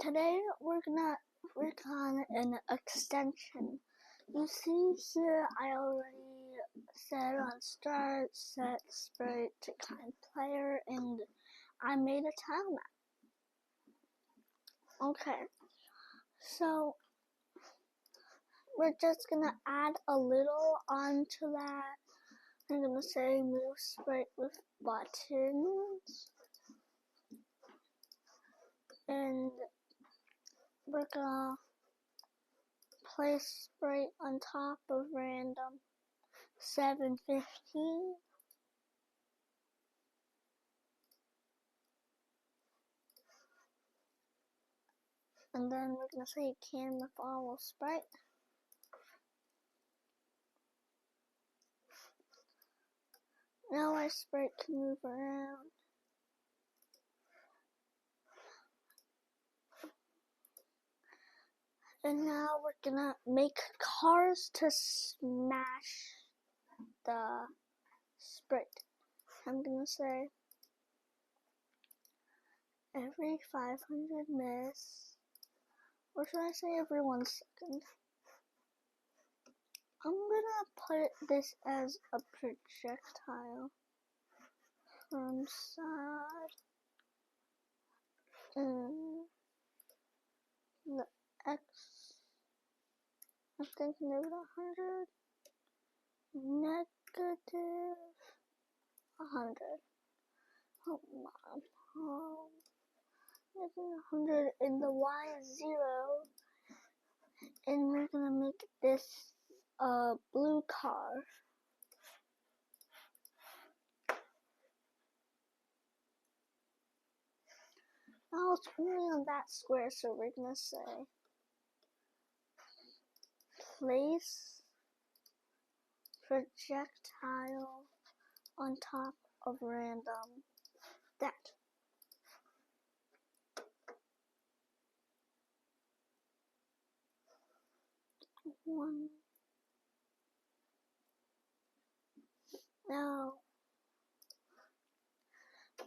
Today we're gonna work on an extension. You see here I already said on start, set, sprite, kind player, and I made a tile map. Okay, so we're just gonna add a little onto that. I'm gonna say move sprite with buttons, and we're gonna place sprite on top of random 715. And then we're gonna say camera follow sprite. Now our sprite can move around. And now we're gonna make cars to smash the sprite. I'm gonna say every 500 miss, or should I say every 1 second? I'm gonna put this as a projectile from side and the X, I think maybe 100, negative 100. Oh my, negative 100 in the Y is 0, and we're gonna make this a blue car. Now it's only on that square, so we're gonna say place projectile on top of random that. One. Now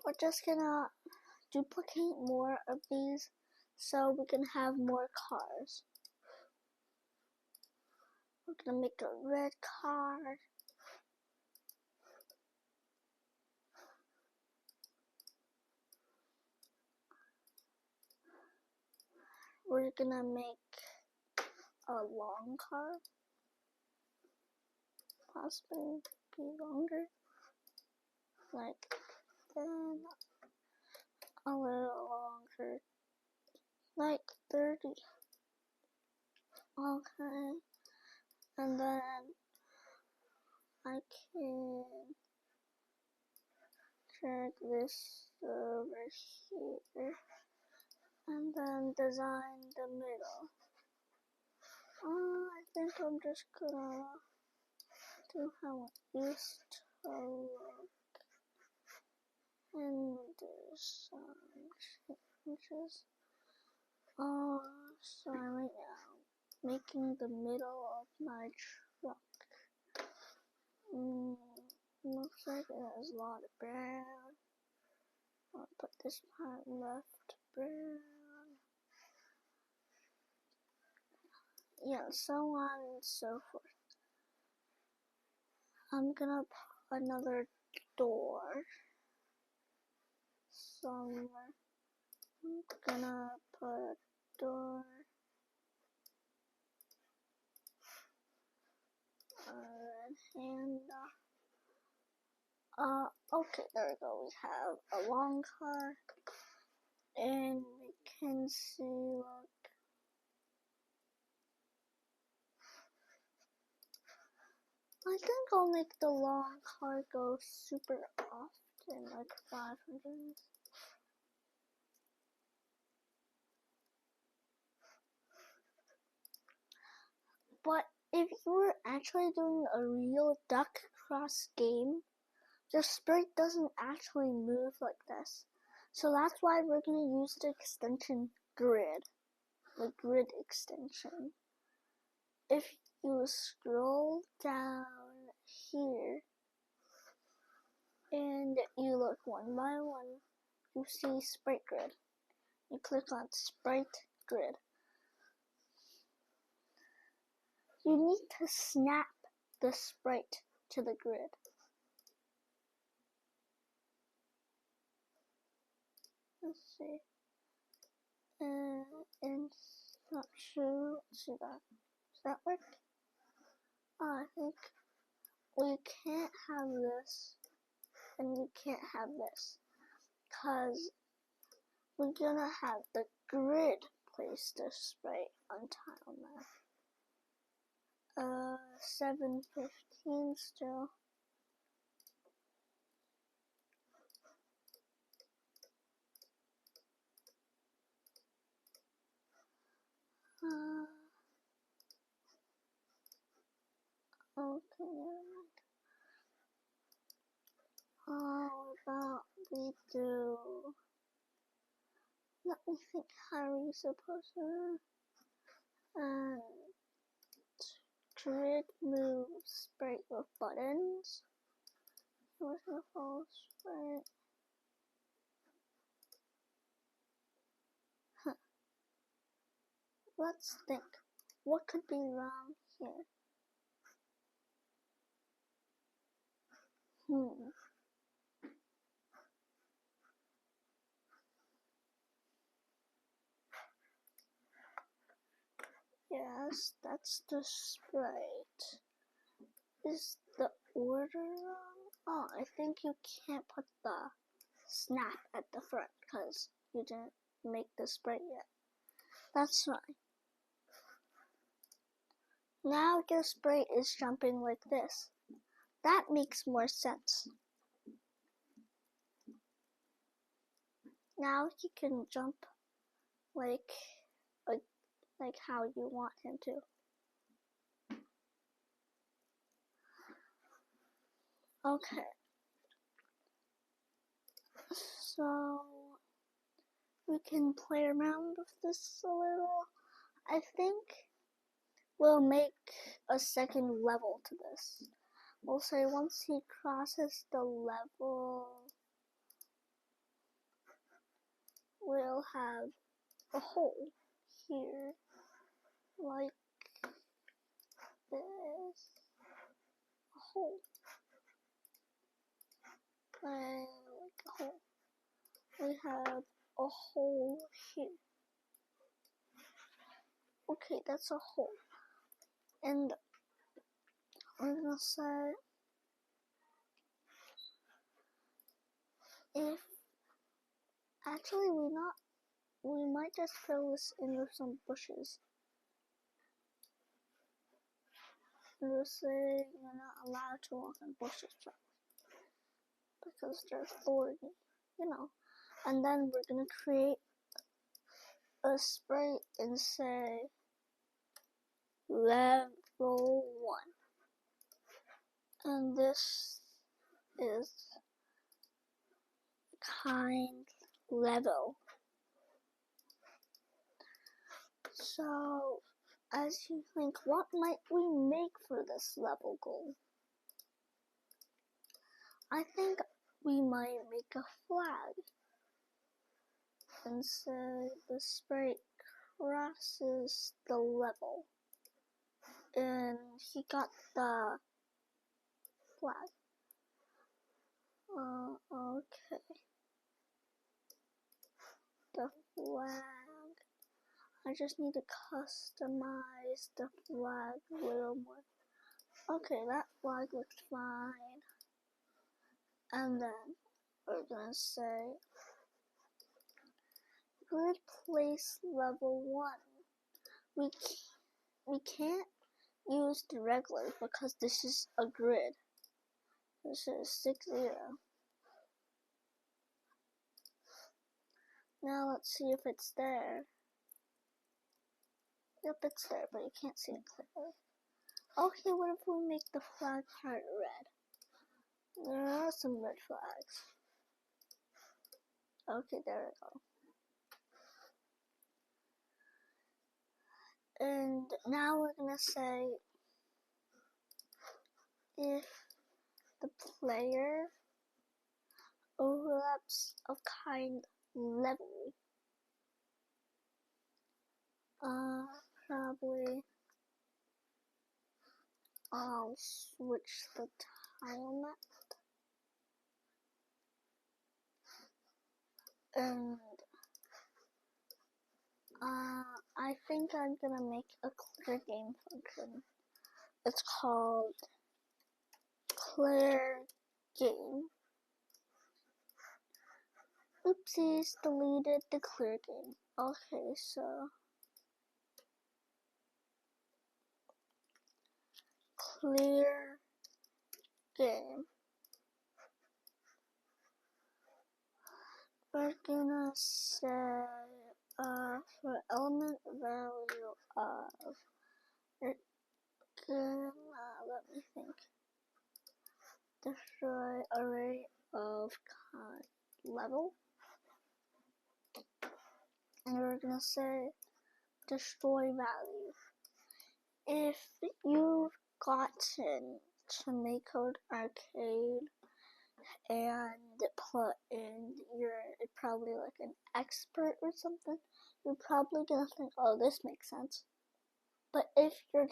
we're just gonna duplicate more of these so we can have more cars. We're gonna make a red car. We're gonna make a long car, possibly be longer, like then a little longer, like 30. Okay, and then I can drag this over here and then design the middle. I think I'm just gonna do how it used to look and do some changes. So right now, making the middle of my truck. Looks like it has a lot of brown. I'll put this part left brown. Yeah, so on and so forth. I'm gonna put another door somewhere. I'm gonna put a door and okay, there we go. We have a long car, and we can see, look, I think I'll make the long car go super often, like 500. But if you were actually doing a real duck cross game, the sprite doesn't actually move like this. So that's why we're going to use the extension grid, the grid extension. If you scroll down here and you look one by one, you see sprite grid. you click on Sprite Grid. You need to snap the sprite to the grid. Let's see. And not sure. Let's see that. Does that work? I think we can't have this, and we can't have this, because we're gonna have the grid place the sprite on tile now. 7:15 still. Okay, never mind. How about we do? Let me think. How are we supposed to? Grid move sprite with buttons. Where's the full sprite? Let's think. What could be wrong here? Yes, that's the sprite. Is the order wrong? Oh, I think you can't put the snap at the front because you didn't make the sprite yet. That's fine. Now the sprite is jumping like this. That makes more sense. Now he can jump like how you want him to. Okay. So we can play around with this a little. I think we'll make a second level to this. We'll say once he crosses the level, we'll have a hole here, like this, a hole, and like a hole. We have a hole here. Okay, that's a hole. And we're gonna say if actually we might just fill this in with some bushes. And we'll say you're not allowed to walk in bushes because they're thorny, you know. And then we're gonna create a sprite and say level 1. And this is kind level. So, as you think, what might we make for this level goal? I think we might make a flag and say the sprite crosses the level. And he got the flag. Okay. The flag. I just need to customize the flag a little more. Okay, that flag looks fine. And then we're gonna say grid place level 1. We can't use the regular because this is a grid. This is 60. Now let's see if it's there. Yep, it's there, but you can't see it clearly. Okay, what if we make the flag part red? There are some red flags. Okay, there we go. And now we're gonna say if the player overlaps of kind level, Probably I'll switch the tile map. And I think I'm gonna make a clear game function. It's called clear game. Oopsies, deleted the clear game. Okay, so clear game. We're gonna say for element value of it gonna let me think. Destroy array of kind level. And we're gonna say destroy value. If you've gotten to MakeCode Arcade and put in you're probably like an expert or something, you're probably gonna think, oh, this makes sense. But if you're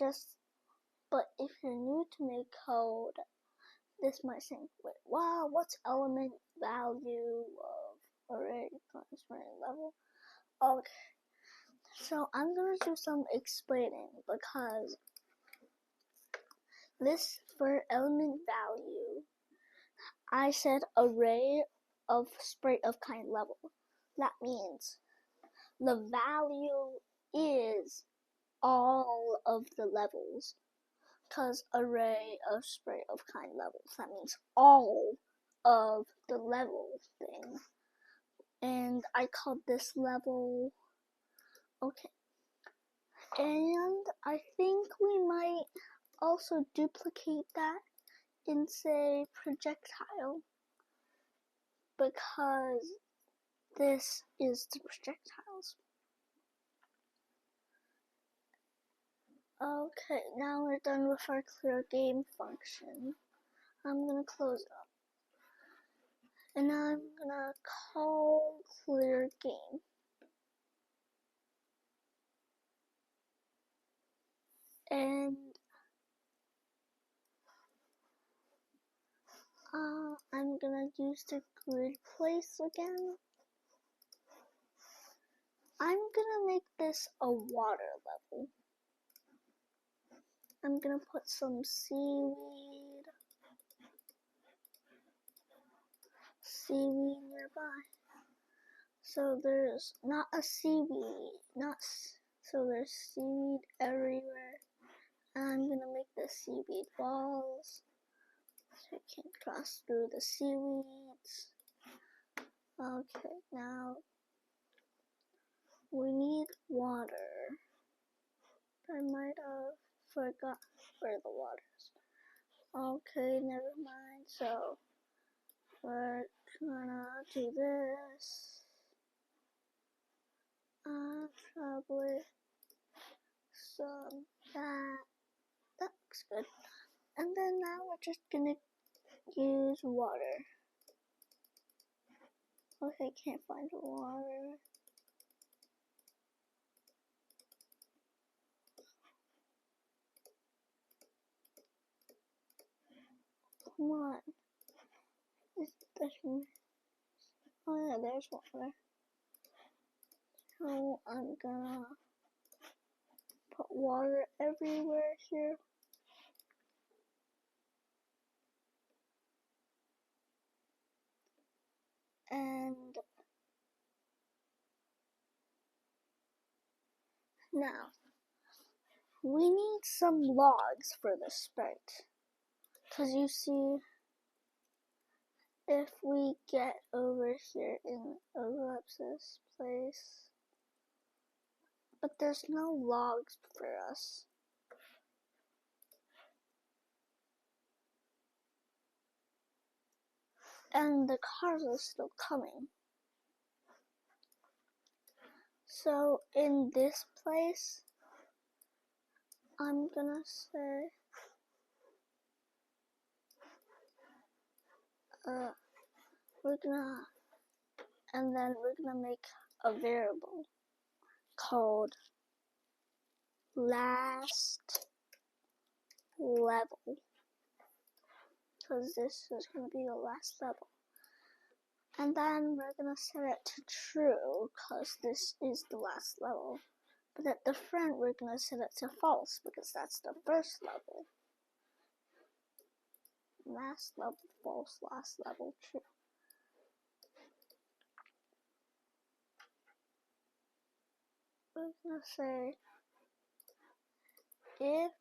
new to MakeCode, this might seem, wait, wow, what's element value of array times array level? Okay, so I'm gonna do some explaining because this for element value, I said array of sprite of kind level. That means the value is all of the levels, because array of sprite of kind levels, that means all of the level thing. And I called this level, okay. And I think we might also duplicate that in, say, projectile, because this is the projectiles. Okay, now we're done with our clear game function. I'm gonna close it up. And now I'm gonna call clear game. And I'm gonna use the grid place again. I'm gonna make this a water level. I'm gonna put some seaweed nearby. So there's not a seaweed, so there's seaweed everywhere. And I'm gonna make the seaweed walls so you can't cross through the seaweeds. Okay, now we need water. I might have forgot where the water is. Okay, never mind. So we're gonna do this. Probably some that looks good. And then now we're just gonna use water. Okay, can't find the water. Come on. Oh yeah, there's water. So I'm gonna put water everywhere here. And now we need some logs for the sprite. Because you see, if we get over here in ellipsis place, but there's no logs for us. And the cars are still coming. So in this place, I'm gonna say, and then we're gonna make a variable called last level, because this is going to be the last level. And then we're going to set it to true, because this is the last level. But at the front, we're going to set it to false, because that's the first level. Last level, false, last level, true. We're going to say, if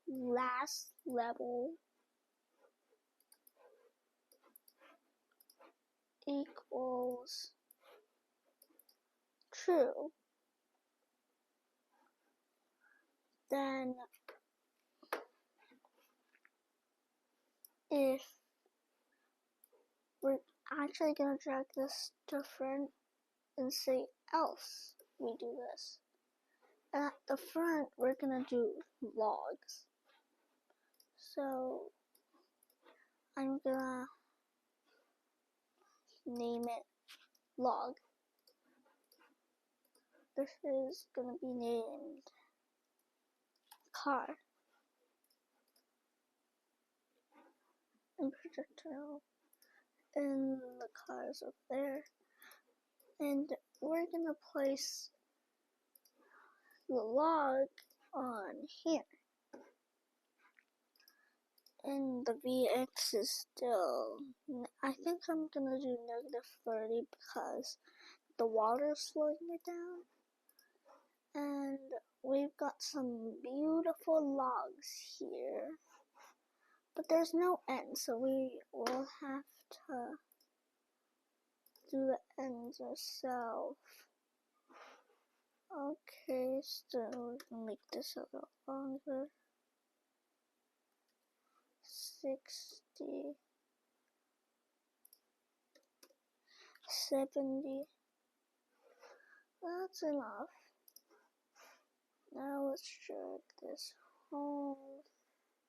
last level equals true, then if we're actually going to drag this to front and say else we do this. And at the front, we're going to do logs. So I'm going to name it log. This is going to be named car. And projectile. And the cars up there. And we're going to place the log on here. And the Vx is still, I think I'm going to do -30 because the water's slowing it down. And we've got some beautiful logs here. But there's no end, so we will have to do the ends ourselves. Okay, so we can make this a little longer. 60, 70. That's enough. Now let's drag this whole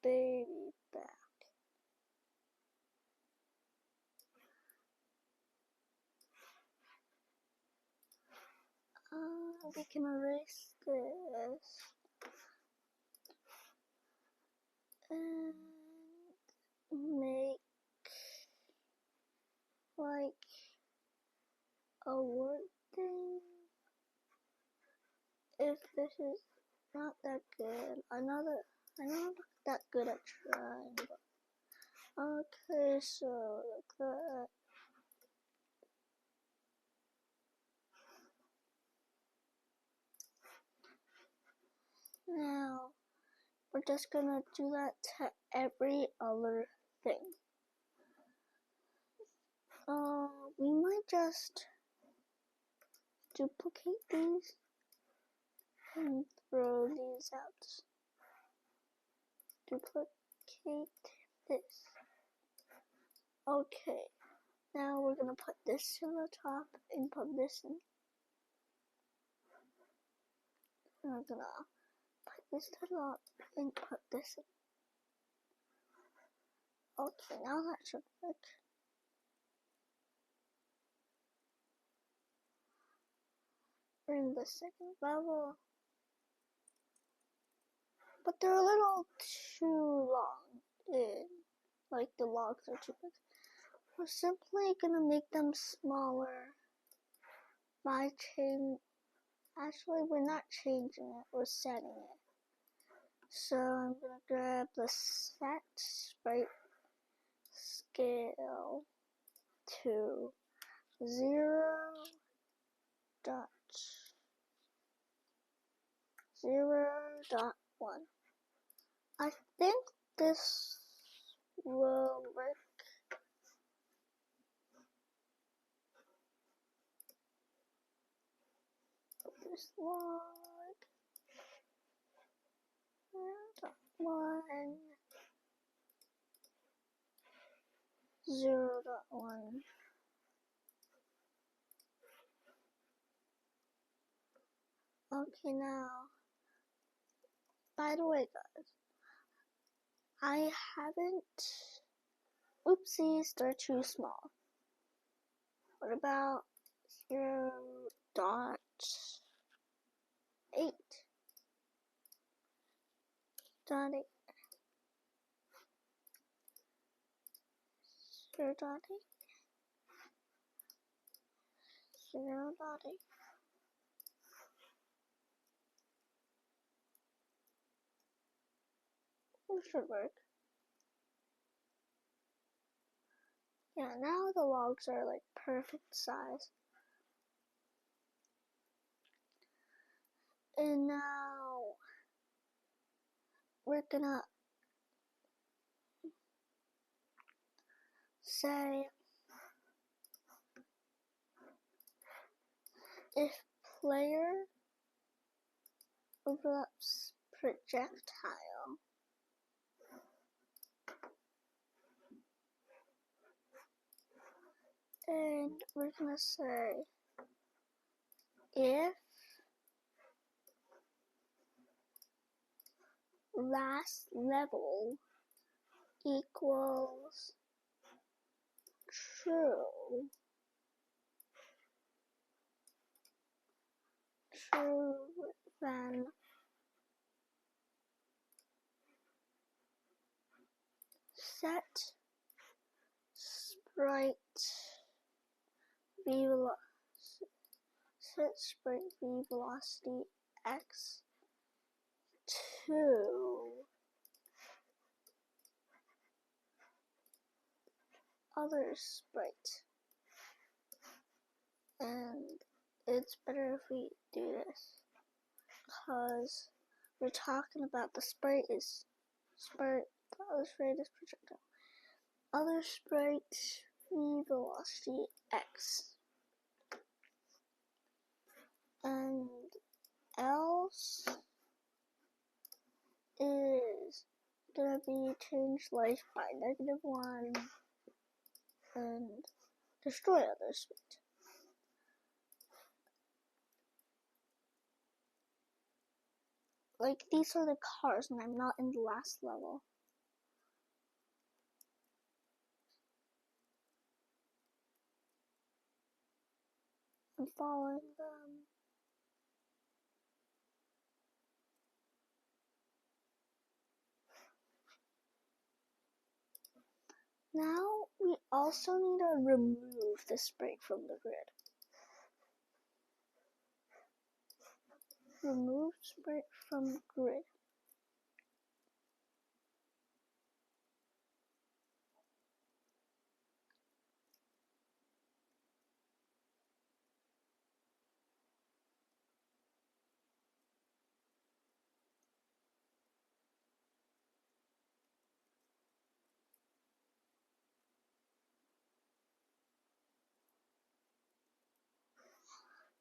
baby back. We can erase this and make like a word thing. If this is not that good, I'm not that good at trying. But okay, so like that. Now we're just gonna do that to every other thing. We might just duplicate these and throw these out. Duplicate this. Okay, now we're gonna put this to the top and put this in. And we're gonna put this to the top and put this in. Okay, now that should work. We're in the second level. But they're a little too long. Like the logs are too big. We're simply gonna make them smaller by actually we're not changing it, we're setting it. So I'm gonna grab the set sprite scale to 0.1. I think this will work. This log 0.1 0.1. Okay, now, by the way guys, I haven't, oopsies, they're too small. What about 0.1? dot 8, 0 dot 8, 0 dot 8. It should work. Yeah, now the logs are like perfect size. And now we're gonna say if player overlaps projectile, and we're gonna say if last level equals true, then set sprite velocity x to other sprite. And it's better if we do this because we're talking about the sprite is sprite, the other sprite is projectile. Other sprite velocity x, and else is gonna be change life by -1 and destroy other sprite. Like these are the cars and I'm not in the last level. I'm following them. Now we also need to remove the sprite from the grid. Remove sprite from grid.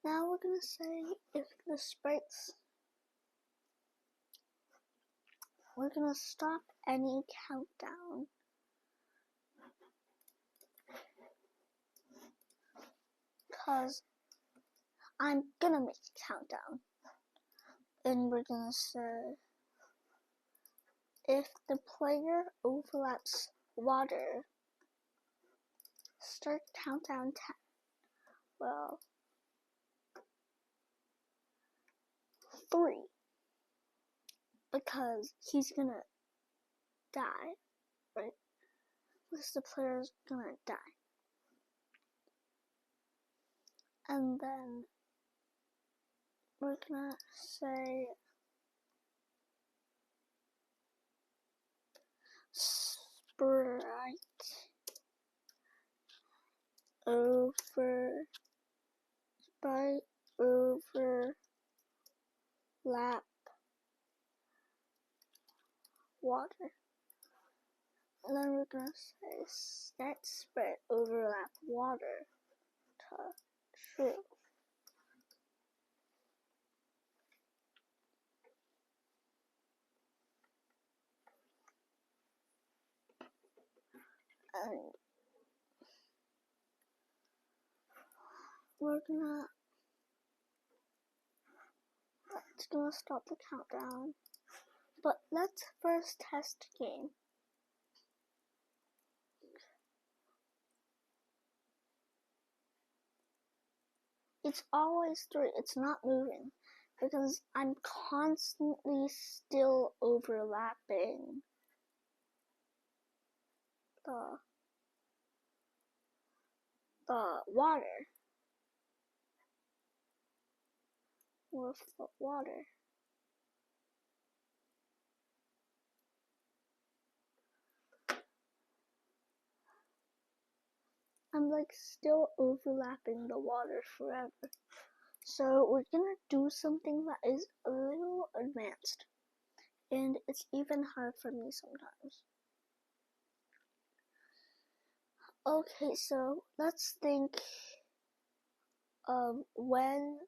Now we're gonna say if the sprites, we're gonna stop any countdown. Cause I'm gonna make a countdown. And we're gonna say if the player overlaps water, start countdown 10. Well, 3. Because he's gonna die, right? Because the player's gonna die. And then we're gonna say sprite overlap water. And then we're gonna say set sprite overlap water to true. And it's gonna stop the countdown. But let's first test game. It's always 3, it's not moving. because I'm constantly still overlapping the water with the water. I'm like still overlapping the water forever. So we're gonna do something that is a little advanced, and it's even hard for me sometimes. Okay, so let's think of when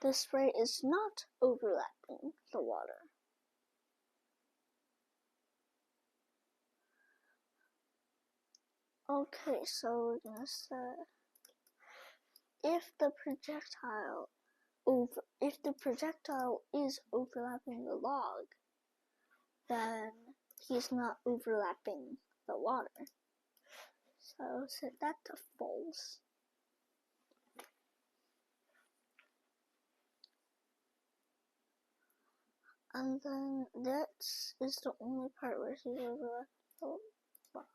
the spray is not overlapping the water. Okay, so we're gonna say if the projectile is overlapping the log, then he's not overlapping the water. So set that to false. And then this is the only part where he's overlapping the log.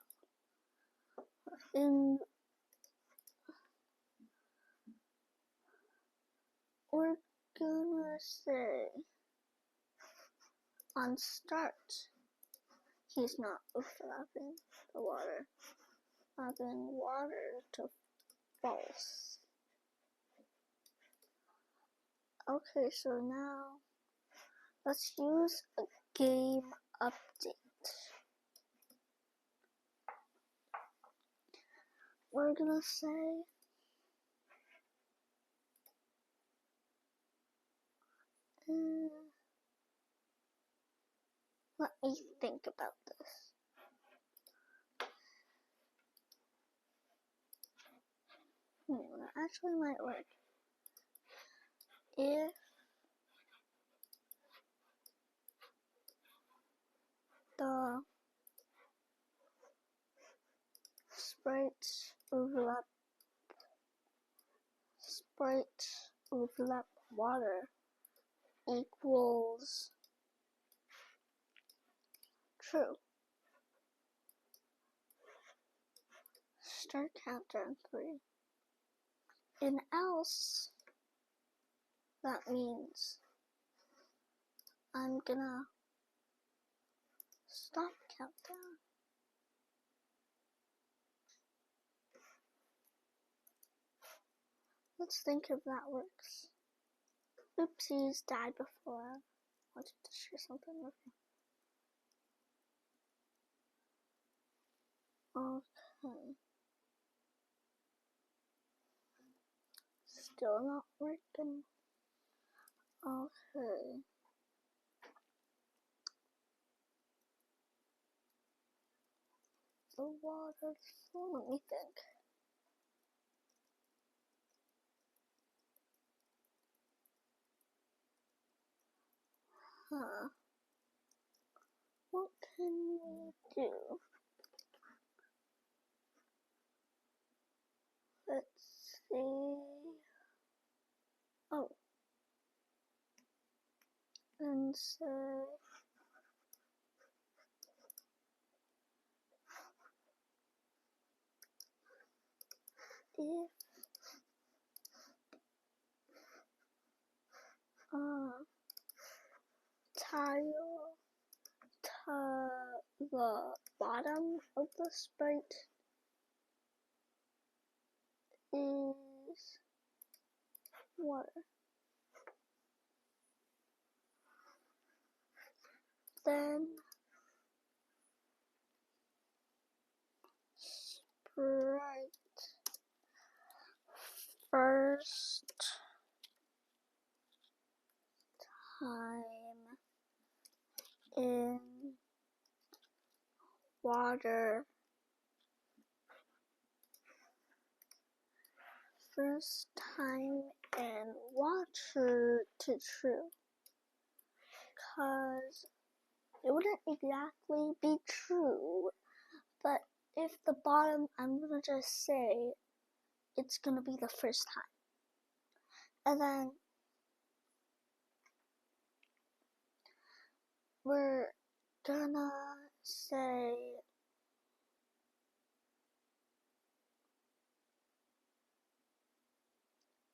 We're gonna say on start, he's not overlapping the water. Adding water to false. Okay, so now let's use a game update. We're gonna say let me think about this. That actually might work. If the sprites overlap water equals true. Start countdown 3. And else, that means I'm gonna stop countdown. Let's think if that works. Oopsies, died before I wanted to share something with you. Okay. Still not working. Okay. The water, so let me think. What can we do? Let's see. Oh. And say if tile to the bottom of the sprite is water, then sprite first time in water, first time in water to true, because it wouldn't exactly be true, but if the bottom, I'm gonna just say it's gonna be the first time, and then we're gonna say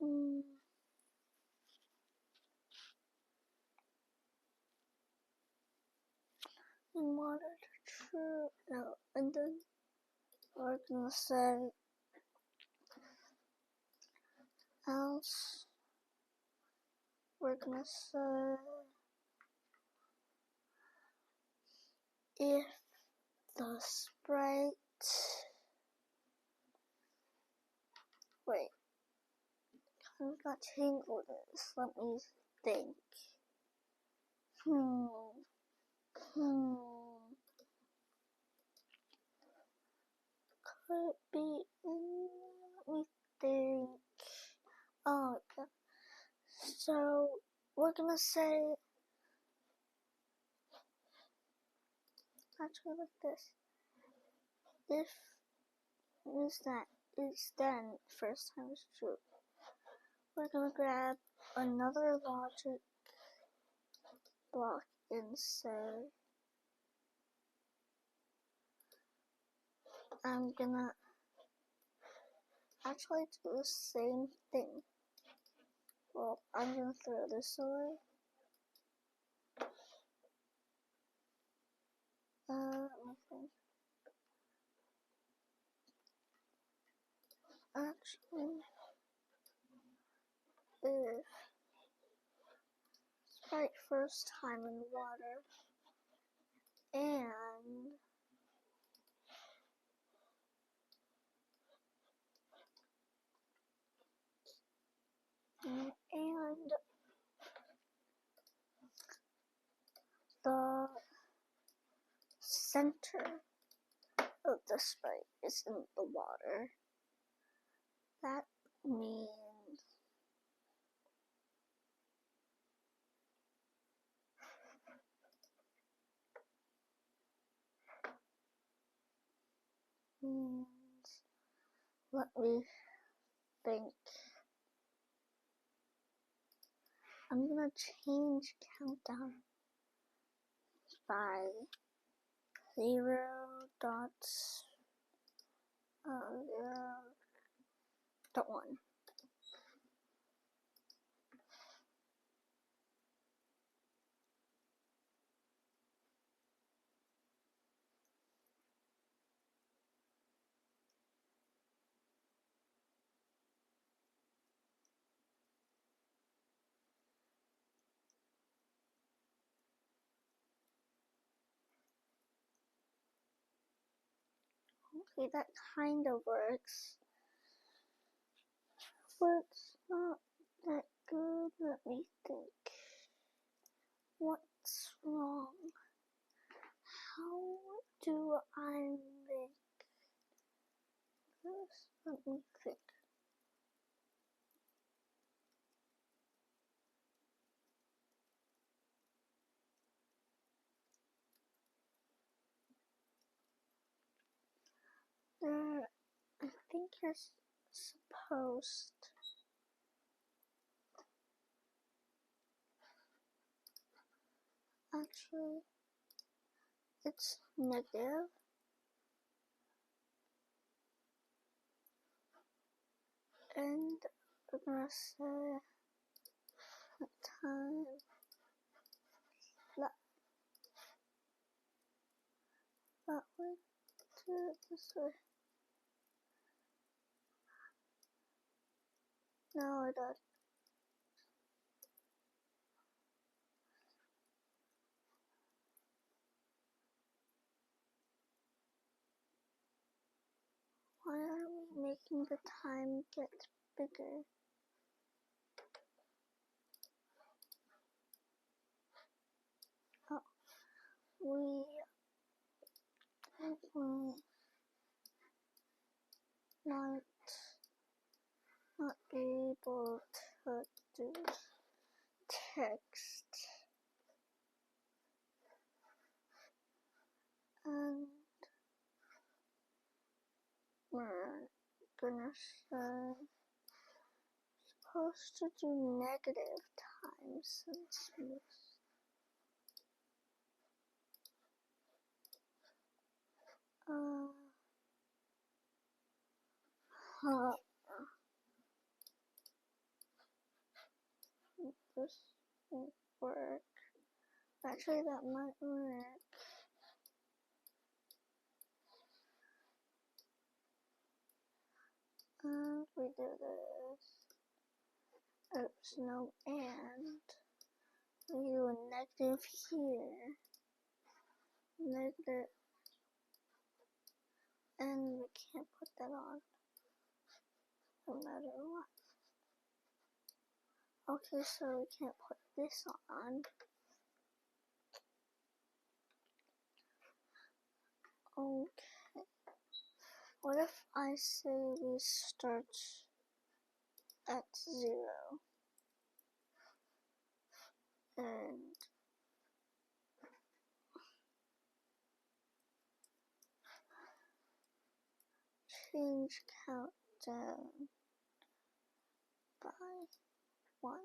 in order to true, no, and then we're gonna say else, we're gonna say if the sprite, wait, I got tangled in this, let me think. Could be, let me think. Oh, okay. So we're gonna say, actually like this. If is then first time is true. We're gonna grab another logic block and say I'm gonna actually do the same thing. Well, I'm gonna throw this away. Let me think. Actually, if sprite first time in water and the center of the sprite is in the water, that means let me think. I'm gonna change countdown by 0.1. Okay, that kind of works, but it's not that good. Let me think. What's wrong? How do I make this? Let me think. I think you're supposed. Actually, it's negative. And we're gonna say the time that way, do it this way. No, I don't. Why are we making the time get bigger? Oh, we might not be able to do text, and we're gonna say supposed to do negative time since This won't work. Actually, that might work. We do this. Oops, no, and we do a negative here. Negative. And we can't put that on. No matter what. Okay, so we can't put this on. Okay. What if I say we start at 0 and change countdown by 1.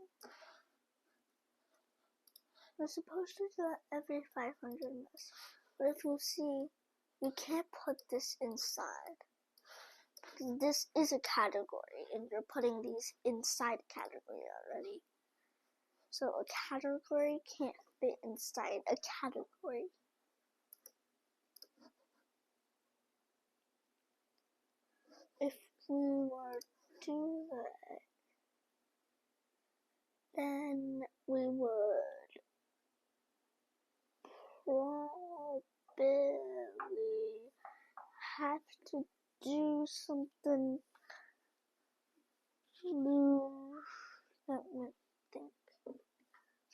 We're supposed to do that every 500 minutes. But if you see, you can't put this inside. Because this is a category, and you're putting these inside category already. So a category can't fit inside a category. If we were to do that, then we would probably have to do something new. Let me think.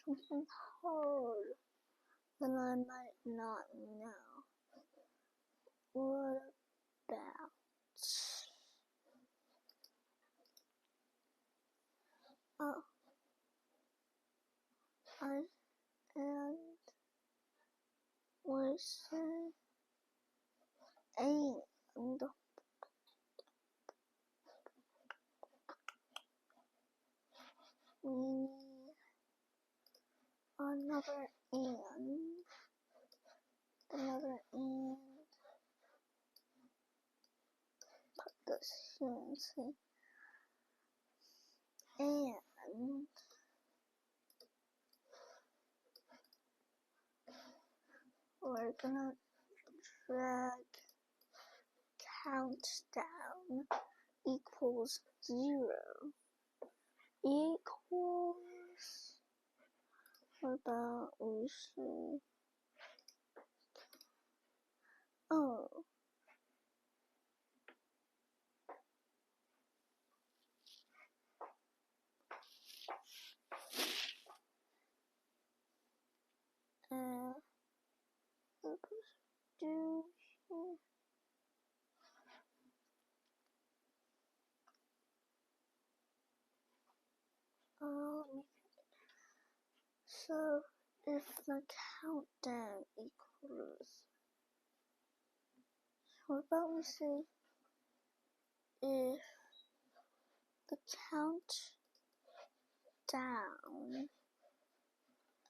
Something hard that I might not know. What about and we say and we need another and put this here and see. And we're gonna drag countdown equals 0 equals, what about we say, oh, do here. So if the countdown equals, what about we say if the countdown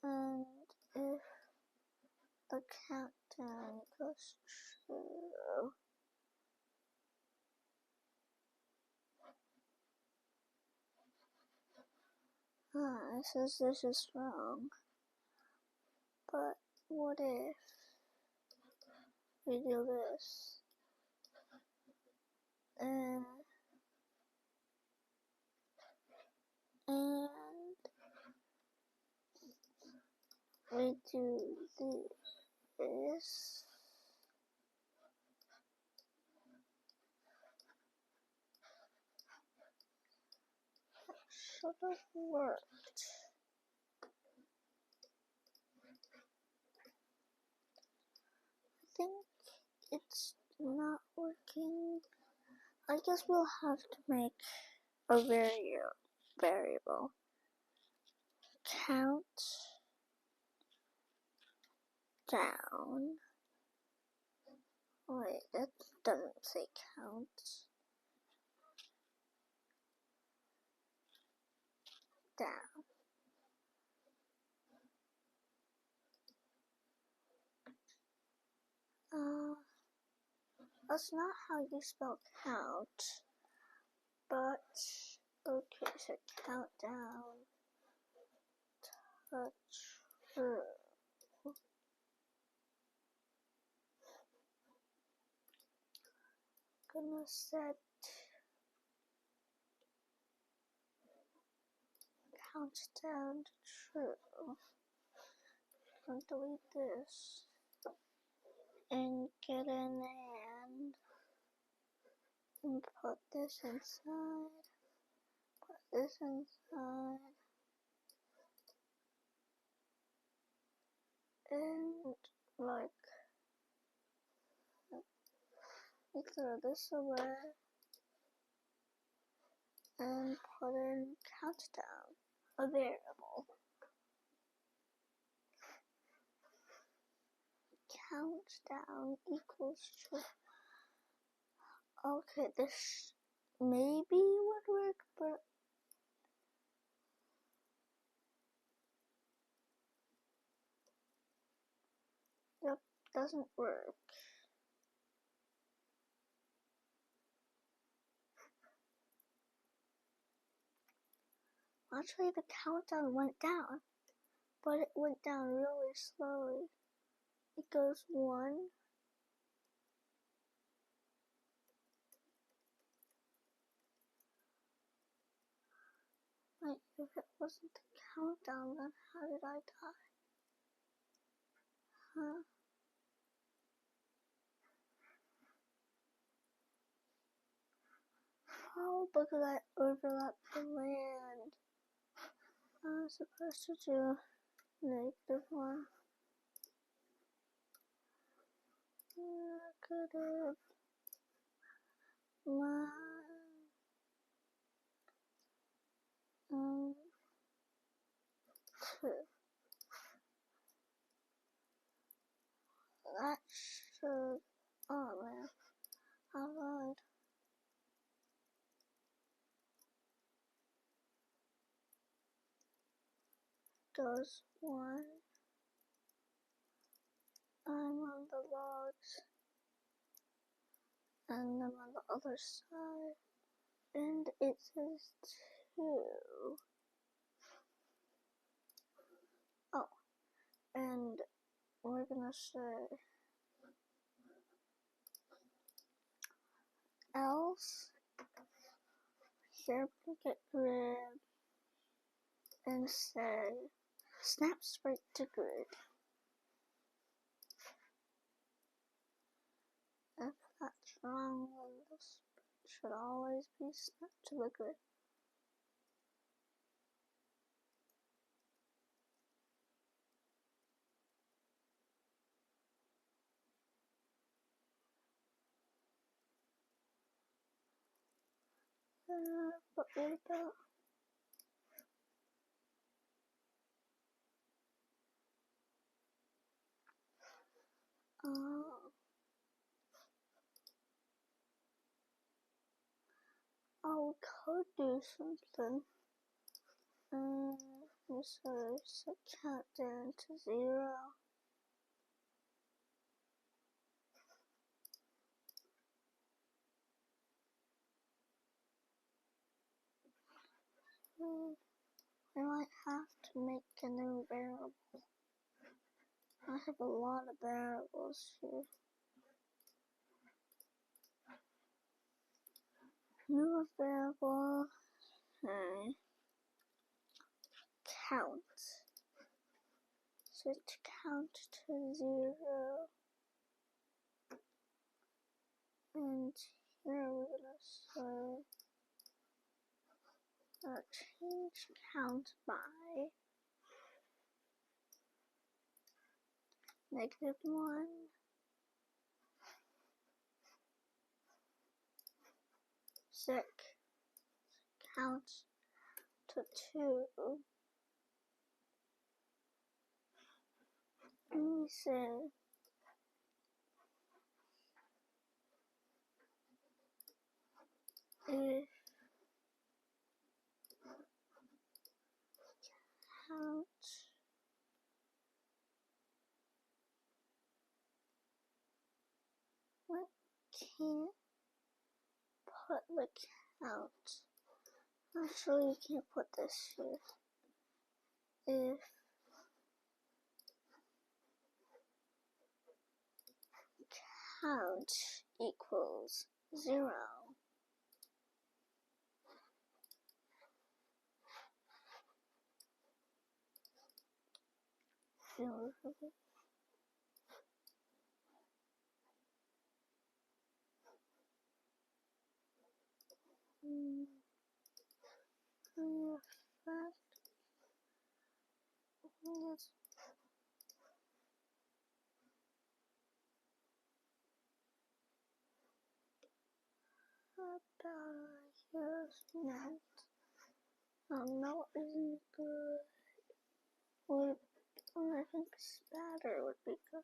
and if the countdown equals true, it says this is wrong, but what if we do this and we do this, should have worked. I think it's not working. I guess we'll have to make a variable. Count down. Wait, that doesn't say count. Down. That's not how you spell count. But, okay, so countdown to true. Gonna set countdown to true. Gonna delete this and get an and put this inside. Put this inside. And like throw this away and put in countdown, a variable. Countdown equals true. Okay, this maybe would work, but yep, doesn't work. Actually, the countdown went down, but it went down really slowly. It goes 1. Wait, if it wasn't the countdown, then how did I die? Huh? Oh, because I overlapped the land. I was supposed to do -1. Negative 1. And 2. That should. Oh man, I lied. Goes 1. I'm on the logs, and I'm on the other side, and it says 2. Oh, and we're gonna say else. Here we get grid and say snap sprite to grid. If that's wrong, then this should always be snap to the grid. But what about we could do something. So set countdown to 0. I might have to make a new variable. I have a lot of variables here. New variable, count. Set count to 0. And here we're gonna say change count by -1. Set count to 2. And we say if count can't put the count. Actually, you can't put this here. If count equals 0, no isn't good. I think spatter would be good.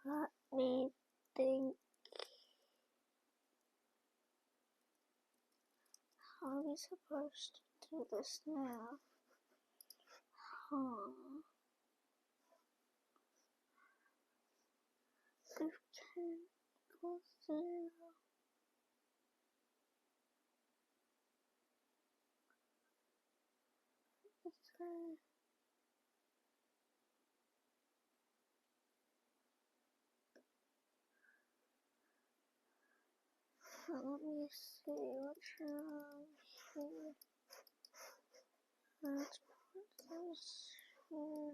Let me think. How are we supposed to do this now? If 10 equals 0. Let me see what's wrong here. Let's put this here.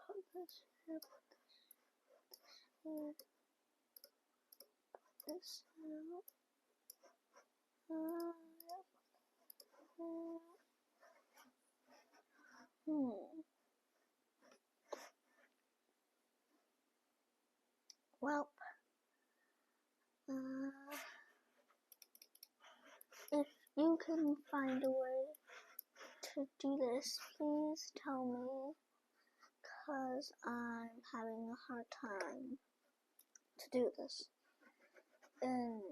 Put this here. Put this here. Well, if you can find a way to do this, please tell me, because I'm having a hard time to do this. And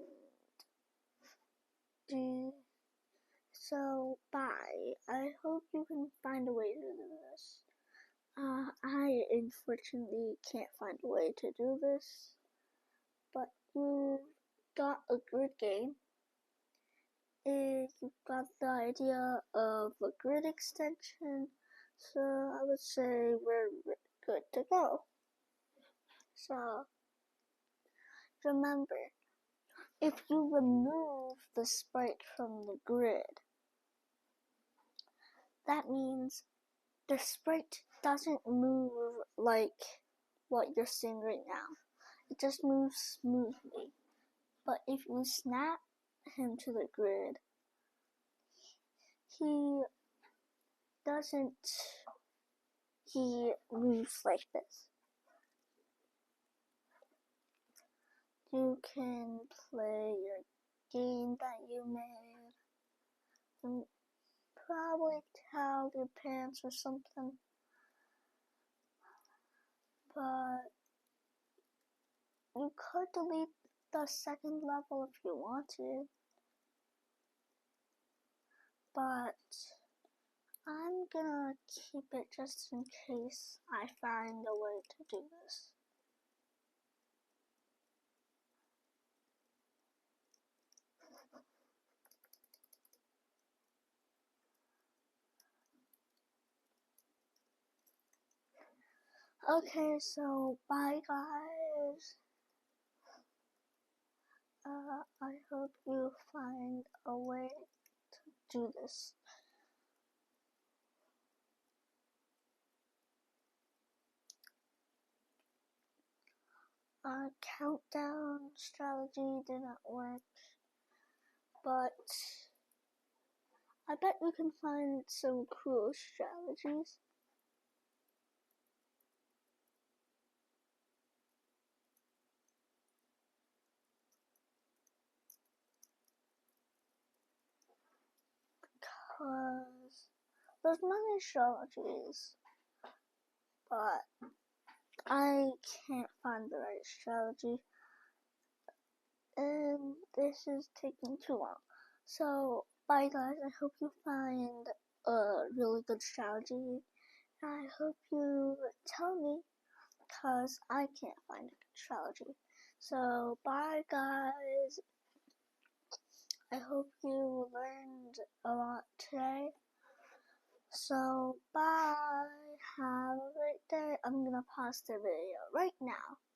so bye. I hope you can find a way to do this. I unfortunately can't find a way to do this, but you got a good game. If you've got the idea of a grid extension, so I would say we're good to go. So remember, if you remove the sprite from the grid, that means the sprite doesn't move like what you're seeing right now. It just moves smoothly. But if you snap him to the grid, he moves like this. You can play your game that you made and probably tell your parents or something. But you could delete the second level if you wanted. But I'm gonna keep it just in case I find a way to do this. Okay, so bye guys. I hope you find a way to do this. Countdown strategy didn't work, but I bet you can find some cool strategies. Because there's many strategies, but I can't find the right strategy, and this is taking too long. So, bye guys, I hope you find a really good strategy, and I hope you tell me, because I can't find a good strategy. So, bye guys. I hope you learned a lot today. So, bye. Have a great day. I'm gonna pause the video right now.